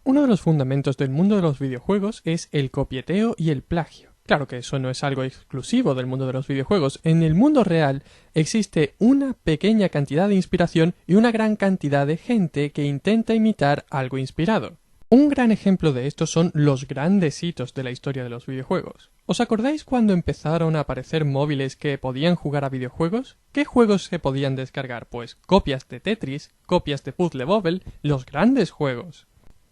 Uno de los fundamentos del mundo de los videojuegos es el copieteo y el plagio. Claro que eso no es algo exclusivo del mundo de los videojuegos. En el mundo real existe una pequeña cantidad de inspiración y una gran cantidad de gente que intenta imitar algo inspirado. Un gran ejemplo de esto son los grandes hitos de la historia de los videojuegos. ¿Os acordáis cuando empezaron a aparecer móviles que podían jugar a videojuegos? ¿Qué juegos se podían descargar? Pues copias de Tetris, copias de Puzzle Bobble, los grandes juegos.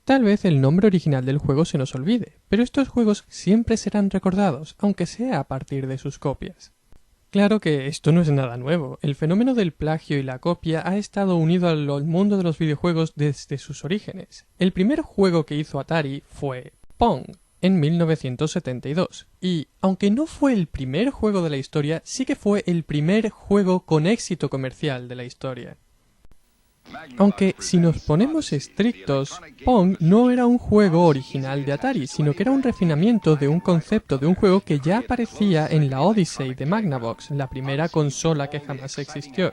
Tal vez el nombre original del juego se nos olvide, pero estos juegos siempre serán recordados, aunque sea a partir de sus copias. Claro que esto no es nada nuevo. El fenómeno del plagio y la copia ha estado unido al mundo de los videojuegos desde sus orígenes. El primer juego que hizo Atari fue Pong, en 1972, y aunque no fue el primer juego de la historia, sí que fue el primer juego con éxito comercial de la historia. Aunque si nos ponemos estrictos, Pong no era un juego original de Atari, sino que era un refinamiento de un concepto de un juego que ya aparecía en la Odyssey de Magnavox, la primera consola que jamás existió.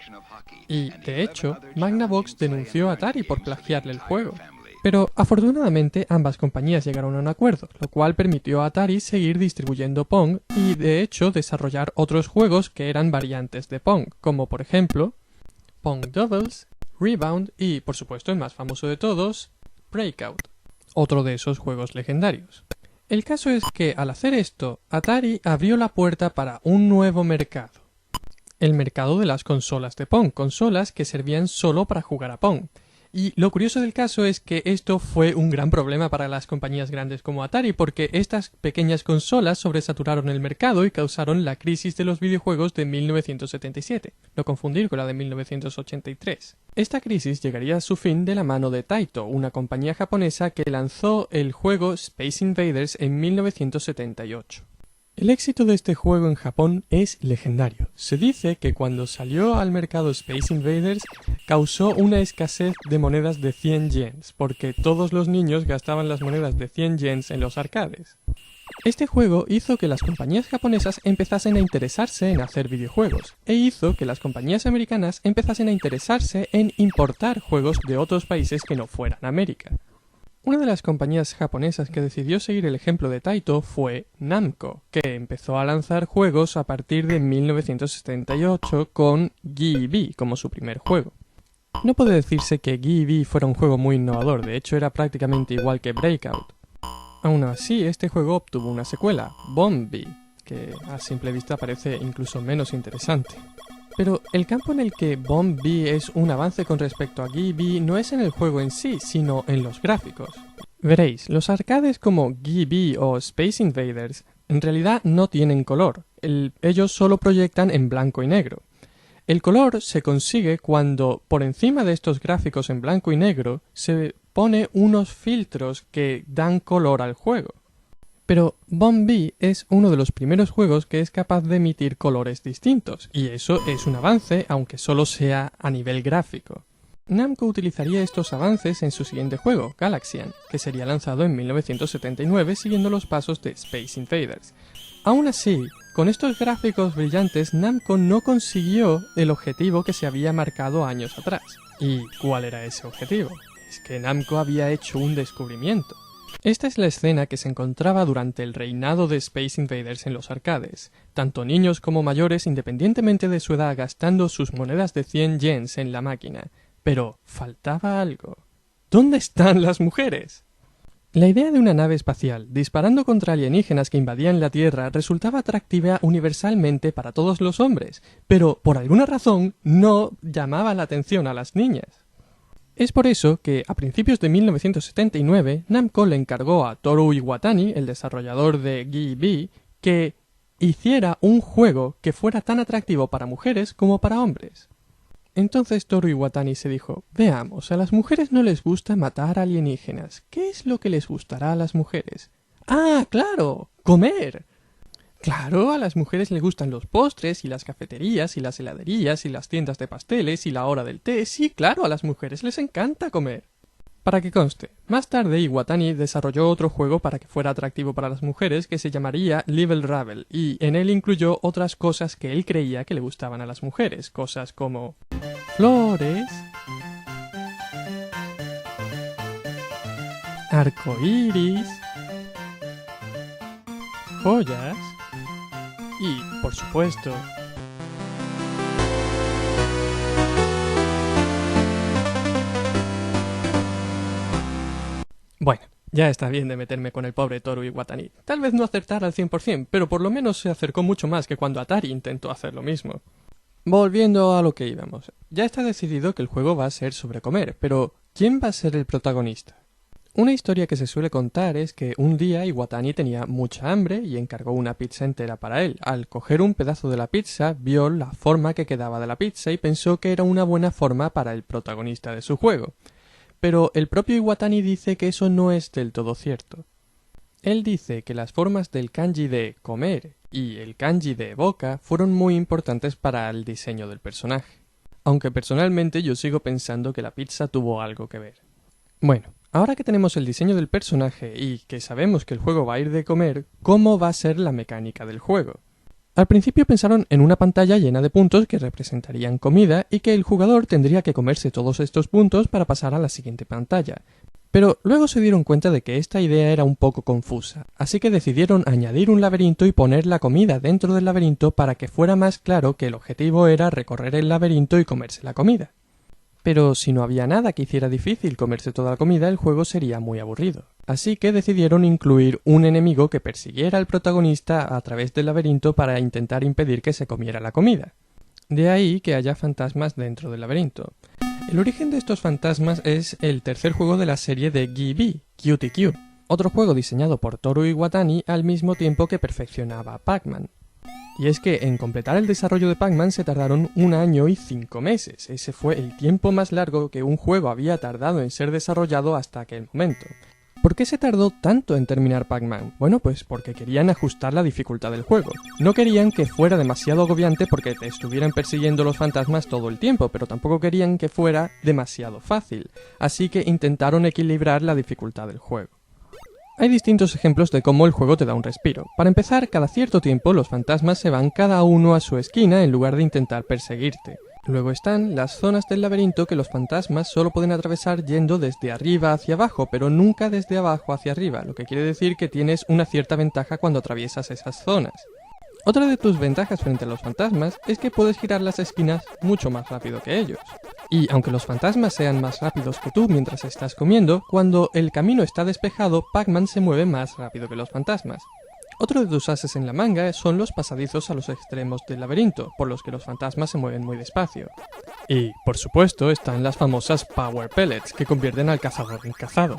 Y, de hecho, Magnavox denunció a Atari por plagiarle el juego. Pero afortunadamente ambas compañías llegaron a un acuerdo, lo cual permitió a Atari seguir distribuyendo Pong y, de hecho, desarrollar otros juegos que eran variantes de Pong, como por ejemplo Pong Doubles, Rebound y, por supuesto, el más famoso de todos, Breakout, otro de esos juegos legendarios. El caso es que, al hacer esto, Atari abrió la puerta para un nuevo mercado. El mercado de las consolas de Pong, consolas que servían solo para jugar a Pong. Y lo curioso del caso es que esto fue un gran problema para las compañías grandes como Atari, porque estas pequeñas consolas sobresaturaron el mercado y causaron la crisis de los videojuegos de 1977, no confundir con la de 1983. Esta crisis llegaría a su fin de la mano de Taito, una compañía japonesa que lanzó el juego Space Invaders en 1978. El éxito de este juego en Japón es legendario. Se dice que cuando salió al mercado Space Invaders causó una escasez de monedas de 100 yens, porque todos los niños gastaban las monedas de 100 yens en los arcades. Este juego hizo que las compañías japonesas empezasen a interesarse en hacer videojuegos, e hizo que las compañías americanas empezasen a interesarse en importar juegos de otros países que no fueran América. Una de las compañías japonesas que decidió seguir el ejemplo de Taito fue Namco, que empezó a lanzar juegos a partir de 1978 con Gi-Bi como su primer juego. No puede decirse que Gi-Bi fuera un juego muy innovador, de hecho era prácticamente igual que Breakout. Aún así, este juego obtuvo una secuela, Bomb-B, que a simple vista parece incluso menos interesante. Pero el campo en el que Bomb-B es un avance con respecto a Gi-Bi no es en el juego en sí, sino en los gráficos. Veréis, los arcades como Gi-Bi o Space Invaders en realidad no tienen color, ellos solo proyectan en blanco y negro. El color se consigue cuando, por encima de estos gráficos en blanco y negro, se pone unos filtros que dan color al juego. Pero Bomb-B es uno de los primeros juegos que es capaz de emitir colores distintos, y eso es un avance, aunque solo sea a nivel gráfico. Namco utilizaría estos avances en su siguiente juego, Galaxian, que sería lanzado en 1979 siguiendo los pasos de Space Invaders. Aún así, con estos gráficos brillantes, Namco no consiguió el objetivo que se había marcado años atrás. ¿Y cuál era ese objetivo? Es que Namco había hecho un descubrimiento. Esta es la escena que se encontraba durante el reinado de Space Invaders en los arcades, tanto niños como mayores independientemente de su edad gastando sus monedas de 100 yens en la máquina. Pero faltaba algo. ¿Dónde están las mujeres? La idea de una nave espacial disparando contra alienígenas que invadían la Tierra resultaba atractiva universalmente para todos los hombres, pero por alguna razón no llamaba la atención a las niñas. Es por eso que, a principios de 1979, Namco le encargó a Toru Iwatani, el desarrollador de Gi-Bi, que hiciera un juego que fuera tan atractivo para mujeres como para hombres. Entonces Toru Iwatani se dijo, veamos, a las mujeres no les gusta matar alienígenas. ¿Qué es lo que les gustará a las mujeres? ¡Ah, claro! ¡Comer! Claro, a las mujeres les gustan los postres y las cafeterías y las heladerías y las tiendas de pasteles y la hora del té. Sí, claro, a las mujeres les encanta comer. Para que conste, más tarde Iwatani desarrolló otro juego para que fuera atractivo para las mujeres que se llamaría Level Ravel y en él incluyó otras cosas que él creía que le gustaban a las mujeres, cosas como flores, arcoíris, joyas y, por supuesto, bueno, ya está bien de meterme con el pobre Toru Iwatani. Tal vez no acertara al 100%, pero por lo menos se acercó mucho más que cuando Atari intentó hacer lo mismo. Volviendo a lo que íbamos, ya está decidido que el juego va a ser sobre comer, pero ¿quién va a ser el protagonista? Una historia que se suele contar es que un día Iwatani tenía mucha hambre y encargó una pizza entera para él. Al coger un pedazo de la pizza, vio la forma que quedaba de la pizza y pensó que era una buena forma para el protagonista de su juego. Pero el propio Iwatani dice que eso no es del todo cierto. Él dice que las formas del kanji de comer y el kanji de boca fueron muy importantes para el diseño del personaje. Aunque personalmente yo sigo pensando que la pizza tuvo algo que ver. Bueno, ahora que tenemos el diseño del personaje y que sabemos que el juego va a ir de comer, ¿cómo va a ser la mecánica del juego? Al principio pensaron en una pantalla llena de puntos que representarían comida y que el jugador tendría que comerse todos estos puntos para pasar a la siguiente pantalla. Pero luego se dieron cuenta de que esta idea era un poco confusa, así que decidieron añadir un laberinto y poner la comida dentro del laberinto para que fuera más claro que el objetivo era recorrer el laberinto y comerse la comida. Pero si no había nada que hiciera difícil comerse toda la comida, el juego sería muy aburrido. Así que decidieron incluir un enemigo que persiguiera al protagonista a través del laberinto para intentar impedir que se comiera la comida. De ahí que haya fantasmas dentro del laberinto. El origen de estos fantasmas es el tercer juego de la serie de Gibi, Cutie Q, otro juego diseñado por Toru Iwatani al mismo tiempo que perfeccionaba Pac-Man. Y es que en completar el desarrollo de Pac-Man se tardaron 1 año y 5 meses. Ese fue el tiempo más largo que un juego había tardado en ser desarrollado hasta aquel momento. ¿Por qué se tardó tanto en terminar Pac-Man? Bueno, pues porque querían ajustar la dificultad del juego. No querían que fuera demasiado agobiante porque te estuvieran persiguiendo los fantasmas todo el tiempo, pero tampoco querían que fuera demasiado fácil. Así que intentaron equilibrar la dificultad del juego. Hay distintos ejemplos de cómo el juego te da un respiro. Para empezar, cada cierto tiempo los fantasmas se van cada uno a su esquina en lugar de intentar perseguirte. Luego están las zonas del laberinto que los fantasmas solo pueden atravesar yendo desde arriba hacia abajo, pero nunca desde abajo hacia arriba, lo que quiere decir que tienes una cierta ventaja cuando atraviesas esas zonas. Otra de tus ventajas frente a los fantasmas es que puedes girar las esquinas mucho más rápido que ellos. Y aunque los fantasmas sean más rápidos que tú mientras estás comiendo, cuando el camino está despejado, Pac-Man se mueve más rápido que los fantasmas. Otro de tus ases en la manga son los pasadizos a los extremos del laberinto, por los que los fantasmas se mueven muy despacio. Y, por supuesto, están las famosas Power Pellets, que convierten al cazador en cazado.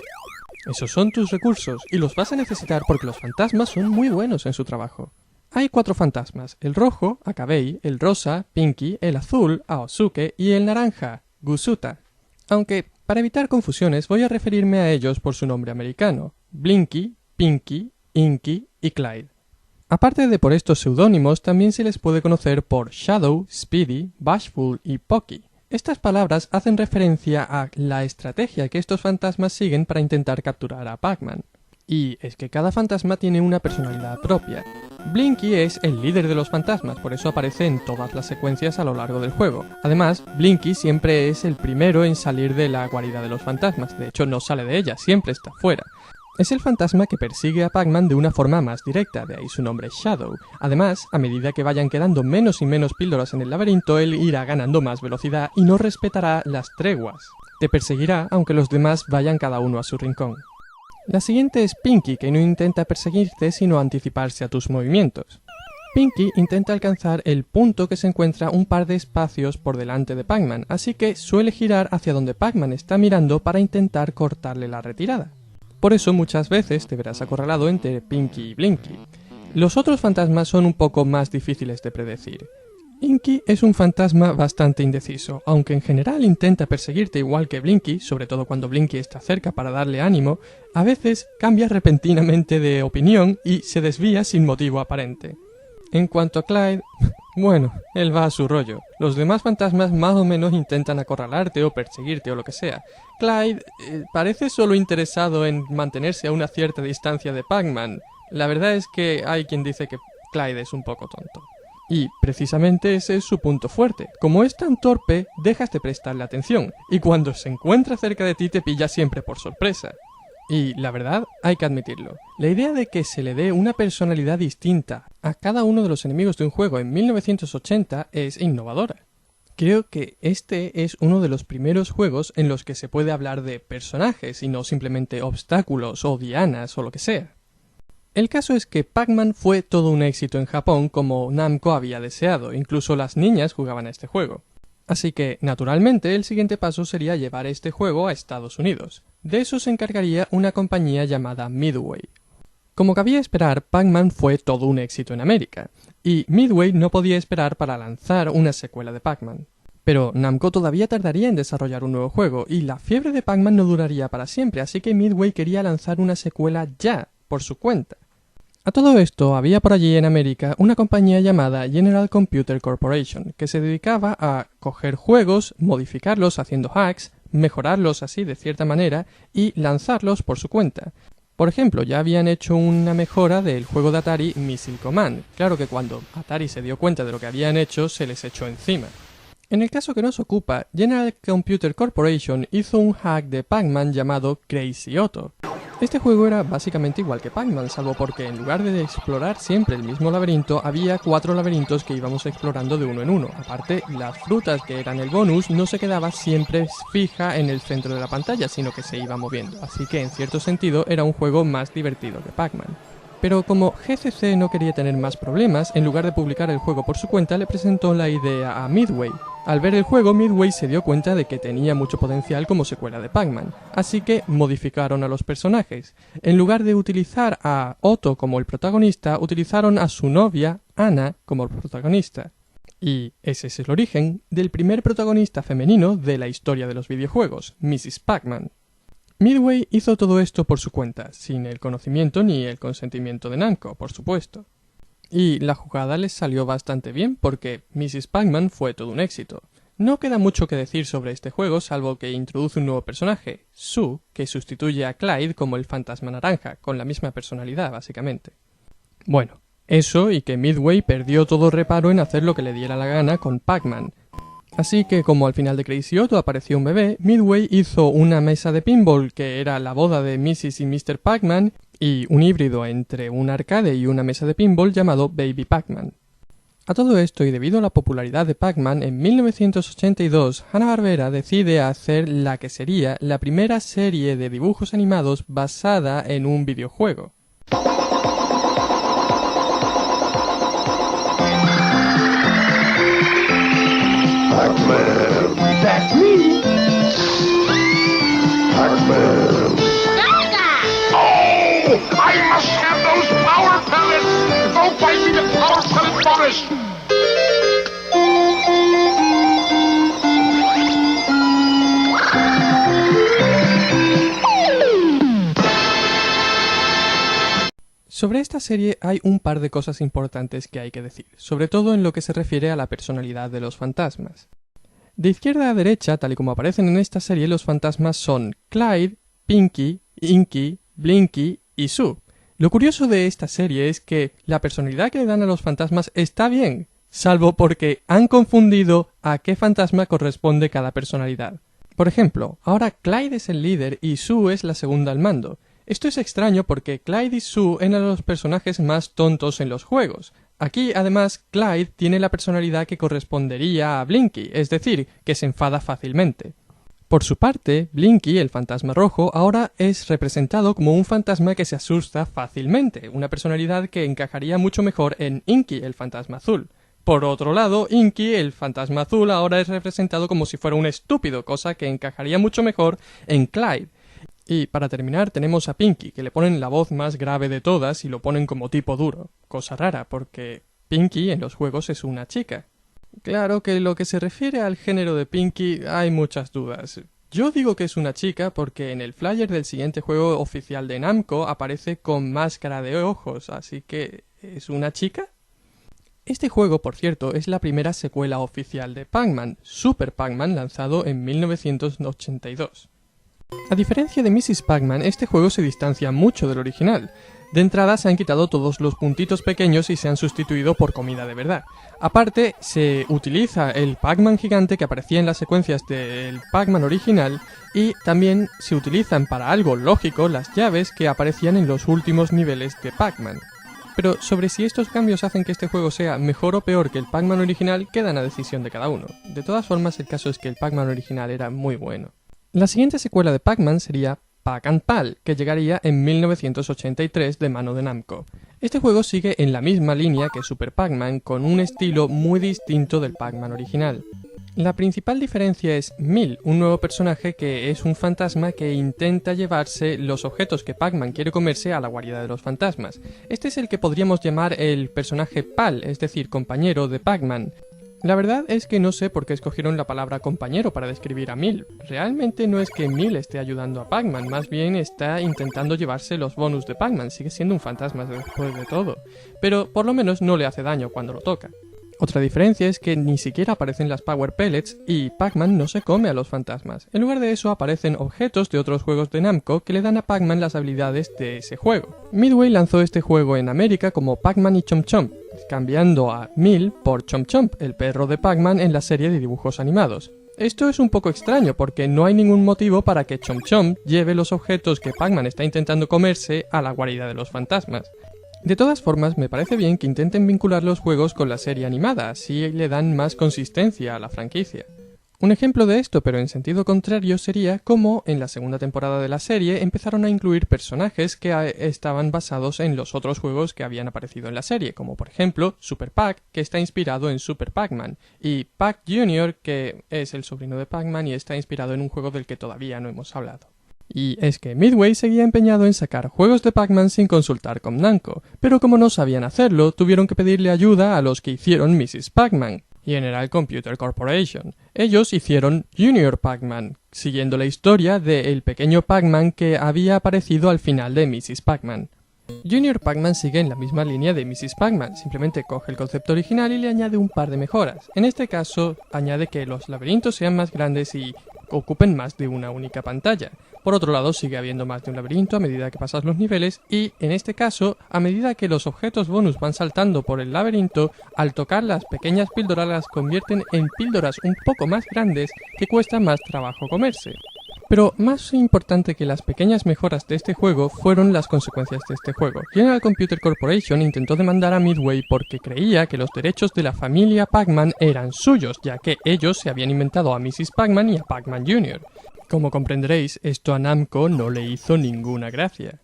Esos son tus recursos, y los vas a necesitar porque los fantasmas son muy buenos en su trabajo. Hay 4 fantasmas, el rojo, Akabei, el rosa, Pinky, el azul, Aosuke, y el naranja, Gusuta. Aunque, para evitar confusiones, voy a referirme a ellos por su nombre americano, Blinky, Pinky, Inky y Clyde. Aparte de por estos seudónimos, también se les puede conocer por Shadow, Speedy, Bashful y Pocky. Estas palabras hacen referencia a la estrategia que estos fantasmas siguen para intentar capturar a Pac-Man. Y es que cada fantasma tiene una personalidad propia. Blinky es el líder de los fantasmas, por eso aparece en todas las secuencias a lo largo del juego. Además, Blinky siempre es el primero en salir de la guarida de los fantasmas, de hecho no sale de ella, siempre está fuera. Es el fantasma que persigue a Pac-Man de una forma más directa, de ahí su nombre Shadow. Además, a medida que vayan quedando menos y menos píldoras en el laberinto, él irá ganando más velocidad y no respetará las treguas. Te perseguirá aunque los demás vayan cada uno a su rincón. La siguiente es Pinky, que no intenta perseguirte sino anticiparse a tus movimientos. Pinky intenta alcanzar el punto que se encuentra un par de espacios por delante de Pac-Man, así que suele girar hacia donde Pac-Man está mirando para intentar cortarle la retirada. Por eso muchas veces te verás acorralado entre Pinky y Blinky. Los otros fantasmas son un poco más difíciles de predecir. Inky es un fantasma bastante indeciso, aunque en general intenta perseguirte igual que Blinky, sobre todo cuando Blinky está cerca para darle ánimo, a veces cambia repentinamente de opinión y se desvía sin motivo aparente. En cuanto a Clyde, bueno, él va a su rollo. Los demás fantasmas más o menos intentan acorralarte o perseguirte o lo que sea. Clyde parece solo interesado en mantenerse a una cierta distancia de Pac-Man. La verdad es que hay quien dice que Clyde es un poco tonto. Y precisamente ese es su punto fuerte. Como es tan torpe, dejas de prestarle atención, y cuando se encuentra cerca de ti te pilla siempre por sorpresa. Y la verdad, hay que admitirlo, la idea de que se le dé una personalidad distinta a cada uno de los enemigos de un juego en 1980 es innovadora. Creo que este es uno de los primeros juegos en los que se puede hablar de personajes y no simplemente obstáculos o dianas o lo que sea. El caso es que Pac-Man fue todo un éxito en Japón como Namco había deseado, incluso las niñas jugaban a este juego. Así que, naturalmente, el siguiente paso sería llevar este juego a Estados Unidos. De eso se encargaría una compañía llamada Midway. Como cabía esperar, Pac-Man fue todo un éxito en América, y Midway no podía esperar para lanzar una secuela de Pac-Man. Pero Namco todavía tardaría en desarrollar un nuevo juego, y la fiebre de Pac-Man no duraría para siempre, así que Midway quería lanzar una secuela ya, por su cuenta. A todo esto, había por allí en América una compañía llamada General Computer Corporation, que se dedicaba a coger juegos, modificarlos haciendo hacks, mejorarlos así de cierta manera y lanzarlos por su cuenta. Por ejemplo, ya habían hecho una mejora del juego de Atari Missile Command. Claro que cuando Atari se dio cuenta de lo que habían hecho, se les echó encima. En el caso que nos ocupa, General Computer Corporation hizo un hack de Pac-Man llamado Crazy Otto. Este juego era básicamente igual que Pac-Man, salvo porque en lugar de explorar siempre el mismo laberinto, había 4 laberintos que íbamos explorando de uno en uno. Aparte, las frutas que eran el bonus no se quedaba siempre fija en el centro de la pantalla, sino que se iba moviendo. Así que en cierto sentido era un juego más divertido que Pac-Man. Pero como GCC no quería tener más problemas, en lugar de publicar el juego por su cuenta, le presentó la idea a Midway. Al ver el juego, Midway se dio cuenta de que tenía mucho potencial como secuela de Pac-Man, así que modificaron a los personajes. En lugar de utilizar a Otto como el protagonista, utilizaron a su novia, Anna, como protagonista. Y ese es el origen del primer protagonista femenino de la historia de los videojuegos, Mrs. Pac-Man. Midway hizo todo esto por su cuenta, sin el conocimiento ni el consentimiento de Namco, por supuesto. Y la jugada les salió bastante bien porque Mrs. Pac-Man fue todo un éxito. No queda mucho que decir sobre este juego salvo que introduce un nuevo personaje, Sue, que sustituye a Clyde como el fantasma naranja, con la misma personalidad básicamente. Bueno, eso y que Midway perdió todo reparo en hacer lo que le diera la gana con Pac-Man. Así que como al final de Crazy Otto apareció un bebé, Midway hizo una mesa de pinball que era la boda de Mrs. y Mr. Pac-Man y un híbrido entre un arcade y una mesa de pinball llamado Baby Pac-Man. A todo esto y debido a la popularidad de Pac-Man, en 1982 Hanna-Barbera decide hacer la que sería la primera serie de dibujos animados basada en un videojuego. Pac-Man. That's me. Pac-Man. Oh! I must have those power pellets! Go find me the power pellet bonus! Sobre esta serie hay un par de cosas importantes que hay que decir, sobre todo en lo que se refiere a la personalidad de los fantasmas. De izquierda a derecha, tal y como aparecen en esta serie, los fantasmas son Clyde, Pinky, Inky, Blinky y Sue. Lo curioso de esta serie es que la personalidad que le dan a los fantasmas está bien, salvo porque han confundido a qué fantasma corresponde cada personalidad. Por ejemplo, ahora Clyde es el líder y Sue es la segunda al mando. Esto es extraño porque Clyde y Sue eran los personajes más tontos en los juegos. Aquí, además, Clyde tiene la personalidad que correspondería a Blinky, es decir, que se enfada fácilmente. Por su parte, Blinky, el fantasma rojo, ahora es representado como un fantasma que se asusta fácilmente, una personalidad que encajaría mucho mejor en Inky, el fantasma azul. Por otro lado, Inky, el fantasma azul, ahora es representado como si fuera un estúpido, cosa que encajaría mucho mejor en Clyde. Y para terminar tenemos a Pinky, que le ponen la voz más grave de todas y lo ponen como tipo duro. Cosa rara, porque Pinky en los juegos es una chica. Claro que en lo que se refiere al género de Pinky hay muchas dudas. Yo digo que es una chica porque en el flyer del siguiente juego oficial de Namco aparece con máscara de ojos, así que ¿es una chica? Este juego, por cierto, es la primera secuela oficial de Pac-Man, Super Pac-Man, lanzado en 1982. A diferencia de Mrs. Pac-Man, este juego se distancia mucho del original. De entrada se han quitado todos los puntitos pequeños y se han sustituido por comida de verdad. Aparte, se utiliza el Pac-Man gigante que aparecía en las secuencias del Pac-Man original y también se utilizan para algo lógico las llaves que aparecían en los últimos niveles de Pac-Man. Pero sobre si estos cambios hacen que este juego sea mejor o peor que el Pac-Man original quedan a decisión de cada uno. De todas formas, el caso es que el Pac-Man original era muy bueno. La siguiente secuela de Pac-Man sería Pac-and-Pal, que llegaría en 1983 de mano de Namco. Este juego sigue en la misma línea que Super Pac-Man, con un estilo muy distinto del Pac-Man original. La principal diferencia es Mil, un nuevo personaje que es un fantasma que intenta llevarse los objetos que Pac-Man quiere comerse a la guarida de los fantasmas. Este es el que podríamos llamar el personaje Pal, es decir, compañero de Pac-Man. La verdad es que no sé por qué escogieron la palabra compañero para describir a Mil. Realmente no es que Mil esté ayudando a Pac-Man, más bien está intentando llevarse los bonus de Pac-Man, sigue siendo un fantasma después de todo. Pero por lo menos no le hace daño cuando lo toca. Otra diferencia es que ni siquiera aparecen las Power Pellets y Pac-Man no se come a los fantasmas. En lugar de eso aparecen objetos de otros juegos de Namco que le dan a Pac-Man las habilidades de ese juego. Midway lanzó este juego en América como Pac-Man y Chomp Chomp, cambiando a Mil por Chomp Chomp, el perro de Pac-Man en la serie de dibujos animados. Esto es un poco extraño porque no hay ningún motivo para que Chomp Chomp lleve los objetos que Pac-Man está intentando comerse a la guarida de los fantasmas. De todas formas, me parece bien que intenten vincular los juegos con la serie animada, así le dan más consistencia a la franquicia. Un ejemplo de esto, pero en sentido contrario, sería cómo en la segunda temporada de la serie empezaron a incluir personajes que estaban basados en los otros juegos que habían aparecido en la serie, como por ejemplo Super Pac, que está inspirado en Super Pac-Man, y Pac Jr., que es el sobrino de Pac-Man y está inspirado en un juego del que todavía no hemos hablado. Y es que Midway seguía empeñado en sacar juegos de Pac-Man sin consultar con Namco, pero como no sabían hacerlo, tuvieron que pedirle ayuda a los que hicieron Mrs. Pac-Man, General Computer Corporation. Ellos hicieron Junior Pac-Man, siguiendo la historia del pequeño Pac-Man que había aparecido al final de Mrs. Pac-Man. Junior Pac-Man sigue en la misma línea de Mrs. Pac-Man, simplemente coge el concepto original y le añade un par de mejoras. En este caso, añade que los laberintos sean más grandes y ocupen más de una única pantalla. Por otro lado, sigue habiendo más de un laberinto a medida que pasas los niveles y, en este caso, a medida que los objetos bonus van saltando por el laberinto, al tocar las pequeñas píldoras las convierten en píldoras un poco más grandes que cuesta más trabajo comerse. Pero más importante que las pequeñas mejoras de este juego fueron las consecuencias de este juego. General Computer Corporation intentó demandar a Midway porque creía que los derechos de la familia Pac-Man eran suyos, ya que ellos se habían inventado a Mrs. Pac-Man y a Pac-Man Jr. Como comprenderéis, esto a Namco no le hizo ninguna gracia.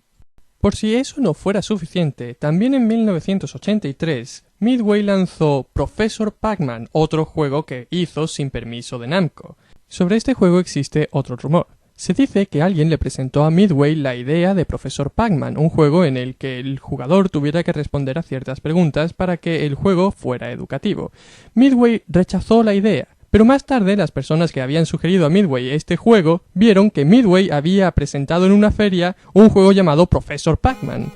Por si eso no fuera suficiente, también en 1983, Midway lanzó Professor Pac-Man, otro juego que hizo sin permiso de Namco. Sobre este juego existe otro rumor. Se dice que alguien le presentó a Midway la idea de Professor Pac-Man, un juego en el que el jugador tuviera que responder a ciertas preguntas para que el juego fuera educativo. Midway rechazó la idea, pero más tarde las personas que habían sugerido a Midway este juego vieron que Midway había presentado en una feria un juego llamado Professor Pac-Man.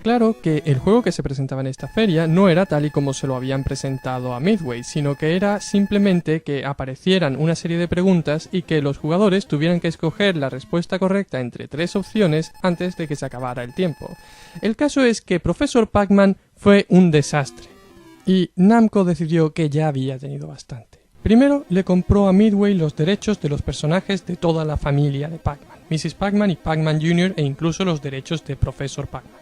Claro que el juego que se presentaba en esta feria no era tal y como se lo habían presentado a Midway, sino que era simplemente que aparecieran una serie de preguntas y que los jugadores tuvieran que escoger la respuesta correcta entre 3 opciones antes de que se acabara el tiempo. El caso es que Professor Pac-Man fue un desastre, y Namco decidió que ya había tenido bastante. Primero le compró a Midway los derechos de los personajes de toda la familia de Pac-Man, Mrs. Pac-Man y Pac-Man Jr. e incluso los derechos de Professor Pac-Man.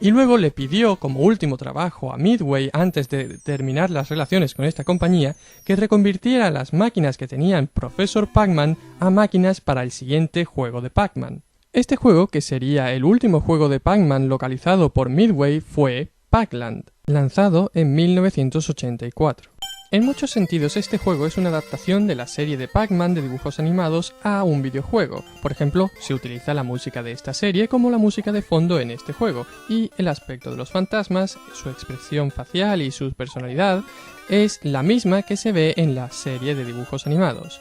Y luego le pidió como último trabajo a Midway, antes de terminar las relaciones con esta compañía, que reconvirtiera las máquinas que tenían Professor Pac-Man a máquinas para el siguiente juego de Pac-Man. Este juego, que sería el último juego de Pac-Man localizado por Midway, fue Pac-Land, lanzado en 1984. En muchos sentidos este juego es una adaptación de la serie de Pac-Man de dibujos animados a un videojuego. Por ejemplo, se utiliza la música de esta serie como la música de fondo en este juego, y el aspecto de los fantasmas, su expresión facial y su personalidad es la misma que se ve en la serie de dibujos animados.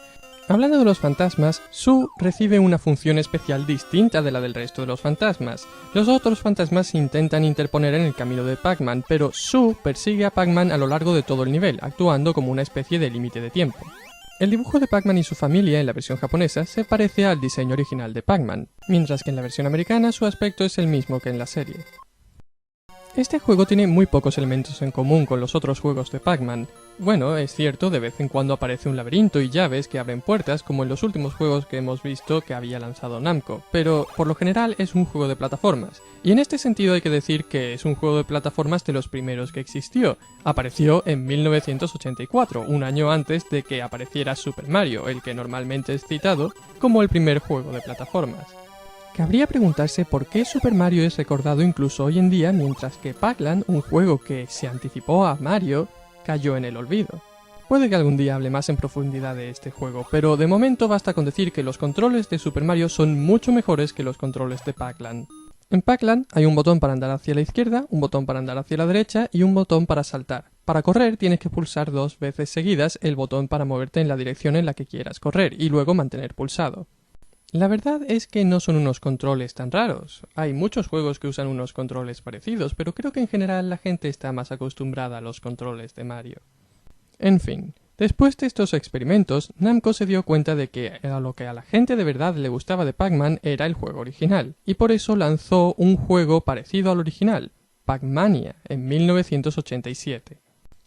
Hablando de los fantasmas, Sue recibe una función especial distinta de la del resto de los fantasmas. Los otros fantasmas se intentan interponer en el camino de Pac-Man, pero Sue persigue a Pac-Man a lo largo de todo el nivel, actuando como una especie de límite de tiempo. El dibujo de Pac-Man y su familia en la versión japonesa se parece al diseño original de Pac-Man, mientras que en la versión americana su aspecto es el mismo que en la serie. Este juego tiene muy pocos elementos en común con los otros juegos de Pac-Man. Bueno, es cierto, de vez en cuando aparece un laberinto y llaves que abren puertas, como en los últimos juegos que hemos visto que había lanzado Namco, pero por lo general es un juego de plataformas. Y en este sentido hay que decir que es un juego de plataformas de los primeros que existió. Apareció en 1984, un año antes de que apareciera Super Mario, el que normalmente es citado como el primer juego de plataformas. Cabría preguntarse por qué Super Mario es recordado incluso hoy en día, mientras que Pac-Land, un juego que se anticipó a Mario, cayó en el olvido. Puede que algún día hable más en profundidad de este juego, pero de momento basta con decir que los controles de Super Mario son mucho mejores que los controles de Pac-Land. En Pac-Land hay un botón para andar hacia la izquierda, un botón para andar hacia la derecha y un botón para saltar. Para correr tienes que pulsar 2 veces seguidas el botón para moverte en la dirección en la que quieras correr y luego mantener pulsado. La verdad es que no son unos controles tan raros. Hay muchos juegos que usan unos controles parecidos, pero creo que en general la gente está más acostumbrada a los controles de Mario. En fin, después de estos experimentos, Namco se dio cuenta de que a lo que a la gente de verdad le gustaba de Pac-Man era el juego original, y por eso lanzó un juego parecido al original, Pac-Mania, en 1987.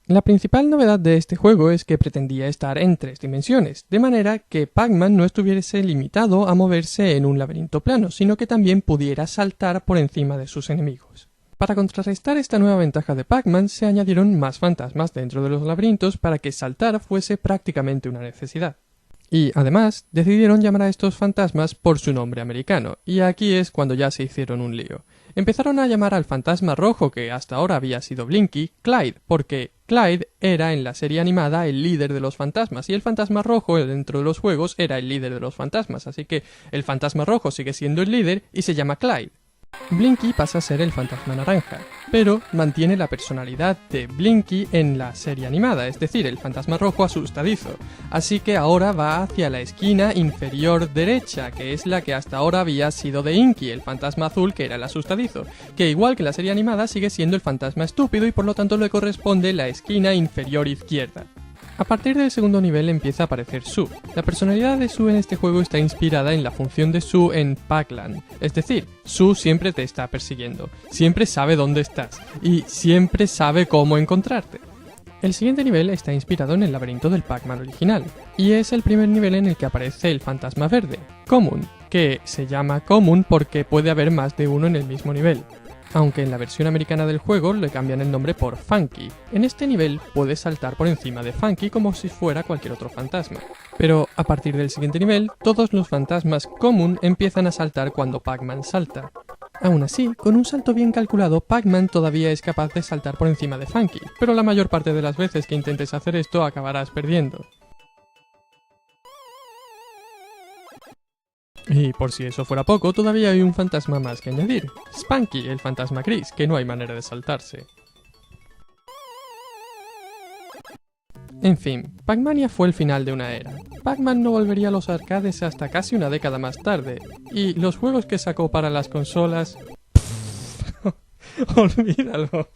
La principal novedad de este juego es que pretendía estar en 3 dimensiones, de manera que Pac-Man no estuviese limitado a moverse en un laberinto plano, sino que también pudiera saltar por encima de sus enemigos. Para contrarrestar esta nueva ventaja de Pac-Man, se añadieron más fantasmas dentro de los laberintos para que saltar fuese prácticamente una necesidad. Y, además, decidieron llamar a estos fantasmas por su nombre americano, y aquí es cuando ya se hicieron un lío. Empezaron a llamar al fantasma rojo, que hasta ahora había sido Blinky, Clyde, porque Clyde era en la serie animada el líder de los fantasmas, y el fantasma rojo dentro de los juegos era el líder de los fantasmas, así que el fantasma rojo sigue siendo el líder y se llama Clyde. Blinky pasa a ser el fantasma naranja, pero mantiene la personalidad de Blinky en la serie animada, es decir, el fantasma rojo asustadizo, así que ahora va hacia la esquina inferior derecha, que es la que hasta ahora había sido de Inky, el fantasma azul que era el asustadizo, que igual que la serie animada sigue siendo el fantasma estúpido y por lo tanto le corresponde la esquina inferior izquierda. A partir del segundo nivel empieza a aparecer Sue. La personalidad de Sue en este juego está inspirada en la función de Sue en Pac-Land, es decir, Sue siempre te está persiguiendo, siempre sabe dónde estás y siempre sabe cómo encontrarte. El siguiente nivel está inspirado en el laberinto del Pac-Man original, y es el primer nivel en el que aparece el fantasma verde, Common, que se llama Common porque puede haber más de uno en el mismo nivel. Aunque en la versión americana del juego le cambian el nombre por Funky. En este nivel puedes saltar por encima de Funky como si fuera cualquier otro fantasma. Pero a partir del siguiente nivel, todos los fantasmas común empiezan a saltar cuando Pac-Man salta. Aún así, con un salto bien calculado, Pac-Man todavía es capaz de saltar por encima de Funky, pero la mayor parte de las veces que intentes hacer esto acabarás perdiendo. Y por si eso fuera poco, todavía hay un fantasma más que añadir. Spunky, el fantasma gris, que no hay manera de saltarse. En fin, Pac-Mania fue el final de una era. Pac-Man no volvería a los arcades hasta casi una década más tarde, y los juegos que sacó para las consolas... olvídalo.